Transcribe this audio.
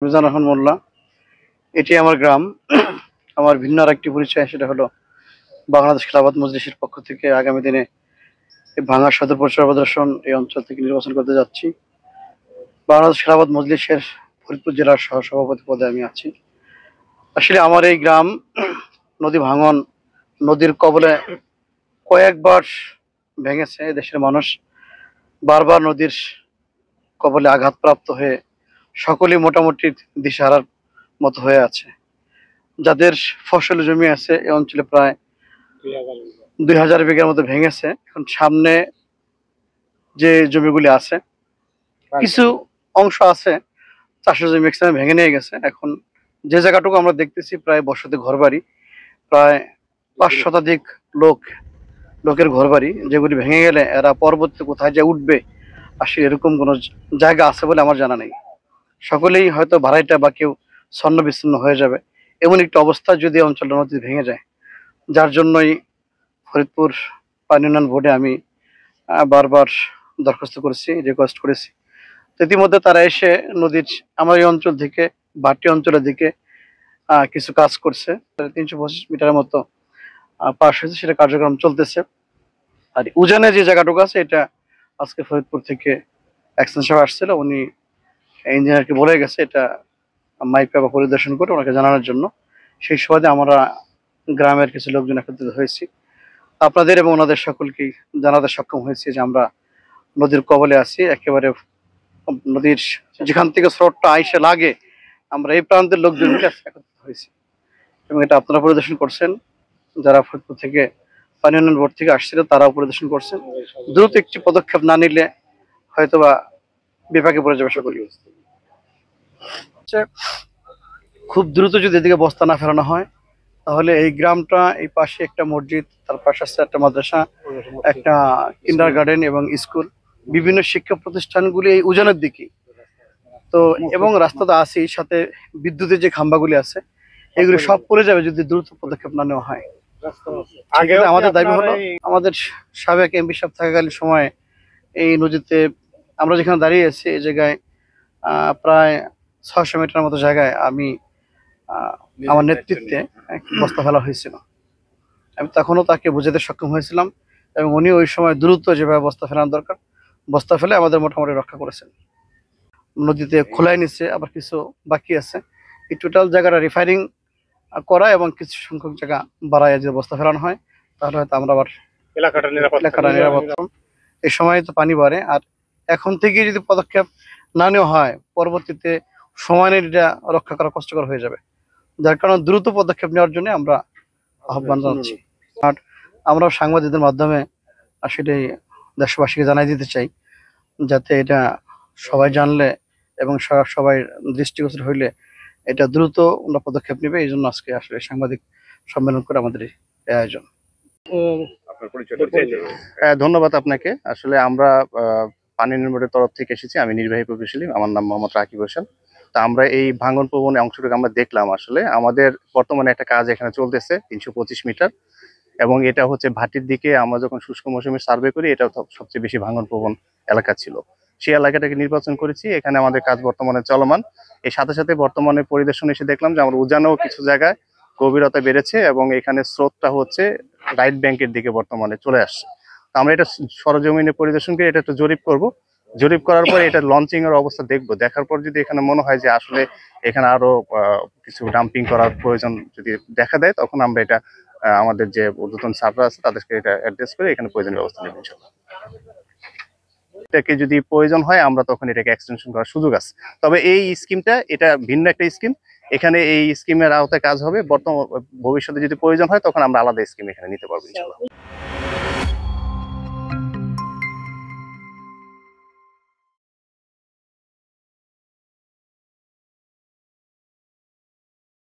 মিজান রহমান মোল্লা। এটি আমার গ্রাম। আমার ভিন্ন আরেকটি পরিচয়, সেটা হলো বাংলাদেশ খেলাফত মজলিসের পক্ষ থেকে আগামী দিনে এই ভাঙ্গা সদর প্রদর্শন এই অঞ্চল থেকে নির্বাচন করতে যাচ্ছি। বাংলাদেশ খেলাফত মজলিসের ফরিদপুর জেলার সহসভাপতি পদে আমি আছি। আসলে আমার এই গ্রাম নদী ভাঙন, নদীর কবলে কয়েকবার ভেঙেছে। দেশের মানুষ বারবার নদীর কবলে আঘাতপ্রাপ্ত হয়ে সকলেই মোটামুটি দিশেহারার মতো হয়ে আছে। যাদের ফসল জমি আছে এই অঞ্চলে প্রায় 2000 বিঘার মতো ভেঙেছে। এখন সামনে যে জমিগুলি আছে, কিছু অংশ আছে চাষের জমি ম্যাক্সিমাম ভেঙে নিয়ে গেছে। এখন যে জায়গাটুকু আমরা দেখতেছি প্রায় বসতি ঘরবাড়ি, প্রায় 5 শতাধিক লোকের ঘরবাড়ি, যেগুলি ভেঙে গেলে এরা পরবর্তী কোথায় যে উঠবে, আসলে এরকম কোনো জায়গা আছে বলে আমার জানা নেই। সকলেই হয়তো ভাড়াইটা বা কেউ ছন্ন বিচ্ছিন্ন হয়ে যাবে এমন একটি অবস্থা যদি অঞ্চলটা নদী ভেঙে যায়। যার জন্যই ফরিদপুর পানি উন্নয়ন বোর্ডে আমি বারবার দরখাস্ত করেছি, রিকোয়েস্ট করেছি। তো ইতিমধ্যে তারা এসে নদীর আমার এই অঞ্চল থেকে ভাটি অঞ্চলের দিকে কিছু কাজ করছে। 325 মিটারের মতো পাশ হয়েছে, সেটা কার্যক্রম চলতেছে। আর উজানে যে জায়গাটুকু আছে, এটা আজকে ফরিদপুর থেকে এক্সচেঞ্জ সাহেব আসছিল, উনি ইঞ্জিনিয়ারকে বলে গেছে এটা মাইপে বা পরিদর্শন করে ওনাকে জানানোর জন্য। সেই সুবাদে আমরা গ্রামের কিছু লোকজন একত্রিত হয়েছি, আপনাদের এবং ওনাদের সকলকেই জানাতে সক্ষম হয়েছি যে আমরা নদীর কবলে আছি। একেবারে নদীর যেখান থেকে স্রোতটা আইসে লাগে, আমরা এই প্রান্তের লোকজন মিলে একত্রিত হয়েছি এবং এটা আপনারা পরিদর্শন করছেন। যারা ফরিদপুর থেকে পানি উন্নয়ন বোর্ড থেকে আসছিল তারাও পরিদর্শন করছেন। দ্রুত একটি পদক্ষেপ না নিলে হয়তোবা বিপাকে পড়ে যাবে সকলেই। খুব দ্রুত যদি এদিকে বস্তা না ফেরানো হয়, তাহলে এই গ্রামটা, এই পাশে একটা মসজিদ, তার পাশে আছে একটা মাদ্রাসা, একটা কিন্ডার গার্ডেন এবং স্কুল, বিভিন্ন শিক্ষা প্রতিষ্ঠানগুলি এই উজানের দিকে। তো এবং রাস্তা তো আছেই, সাথে বিদ্যুতের যে খাম্বাগুলি আছে, এগুলো সব পড়ে যাবে যদি দ্রুত পদক্ষেপ না নেওয়া হয়। আমাদের দাবি হলো, আমাদের সাবেক এমপি সাহেব থাকাকালীন সময়ে এই নদীতে আমরা যেখানে দাঁড়িয়ে আছি, এই জায়গায় প্রায় 600 মিটার মতো জায়গায় আমি আমার নেতৃত্বে বস্তা ফেলা হয়েছিল। আমি তখনও তাকে বোঝাতে সক্ষম হয়েছিলাম এবং উনি ওই সময় দ্রুত যেভাবে বস্তা ফেলানো দরকার বস্তা ফেলে আমাদের মোটামুটি রক্ষা করেছেন। নদীতে খোলাই নিচ্ছে, আবার কিছু বাকি আছে। এই টোটাল জায়গাটা রিফাইনিং করা এবং কিছু সংখ্যক জায়গা বাড়ায় যদি বস্তা ফেলানো হয়, তাহলে হয়তো আমরা আবার এলাকাটা নিরাপদ। এই সময় তো পানি বাড়ে, আর এখন থেকে যদি পদক্ষেপ না নেওয়া হয়, পরবর্তীতে সময় এটা রক্ষা করা কষ্টকর হয়ে যাবে। যার কারণে দ্রুত পদক্ষেপ নেওয়ার জন্য আমরা আহ্বান জানাচ্ছি। আর আমরা সাংবাদিকদের মাধ্যমে সেটাই দেশবাসীকে জানাই দিতে চাই, যাতে এটা সবাই জানলে এবং সবাই দৃষ্টিগোচর হইলে এটা দ্রুত আমরা পদক্ষেপ নেবে। এই জন্য আজকে আসলে সাংবাদিক সম্মেলন করে আমাদের এই আয়োজন। ধন্যবাদ আপনাকে। আসলে আমরা পানি উন্নয়ন বোর্ডের তরফ থেকে এসেছি। আমি নির্বাহী প্রকৌশলী, আমার নাম মোহাম্মদ রাকিব হোসেন। তা আমরা এই ভাঙন প্রবণ অংশটুকু আমরা দেখলাম। আসলে আমাদের বর্তমানে একটা কাজ এখানে চলতেছে 325 মিটার, এবং এটা হচ্ছে ভাটির দিকে। আমরা যখন শুষ্ক মৌসুমে সার্ভে করি, এটা সবচেয়ে বেশি ভাঙন প্রবণ এলাকা ছিল, সেই এলাকাটাকে নির্বাচন করেছি। এখানে আমাদের কাজ বর্তমানে চলমান। এর সাথে সাথে বর্তমানে পরিদর্শন এসে দেখলাম যে আমরা উজানেও কিছু জায়গায় গভীরতা বেড়েছে এবং এখানে স্রোতটা হচ্ছে রাইট ব্যাংকের দিকে বর্তমানে চলে আসছে। আমরা এটা সরজমিনে পরিদর্শন করে এটা একটু জরিপ করব। জরিপ করার পর এটা লঞ্চিং এর অবস্থা দেখবো। দেখার পর যদি এখানে মনে হয় যে আসলে এখানে আরো কিছু ডাম্পিং করার প্রয়োজন যদি দেখা দেয়, তখন আমরা এটা আমাদের যে ঊর্ধ্বতন সার্ভার আছে তাদেরকে এটা অ্যাড্রেস করে এখানে প্রয়োজনীয় ব্যবস্থা নেব ইনশাআল্লাহ। এটাকে যদি প্রয়োজন হয় আমরা তখন এটাকে এক্সটেনশন করার সুযোগ আছে। তবে এই স্কিমটা এটা ভিন্ন একটা স্কিম, এখানে এই স্কিমের আওতায় কাজ হবে। ভবিষ্যতে যদি প্রয়োজন হয় তখন আমরা আলাদা স্কিম এখানে নিতে পারবো ইনশাআল্লাহ।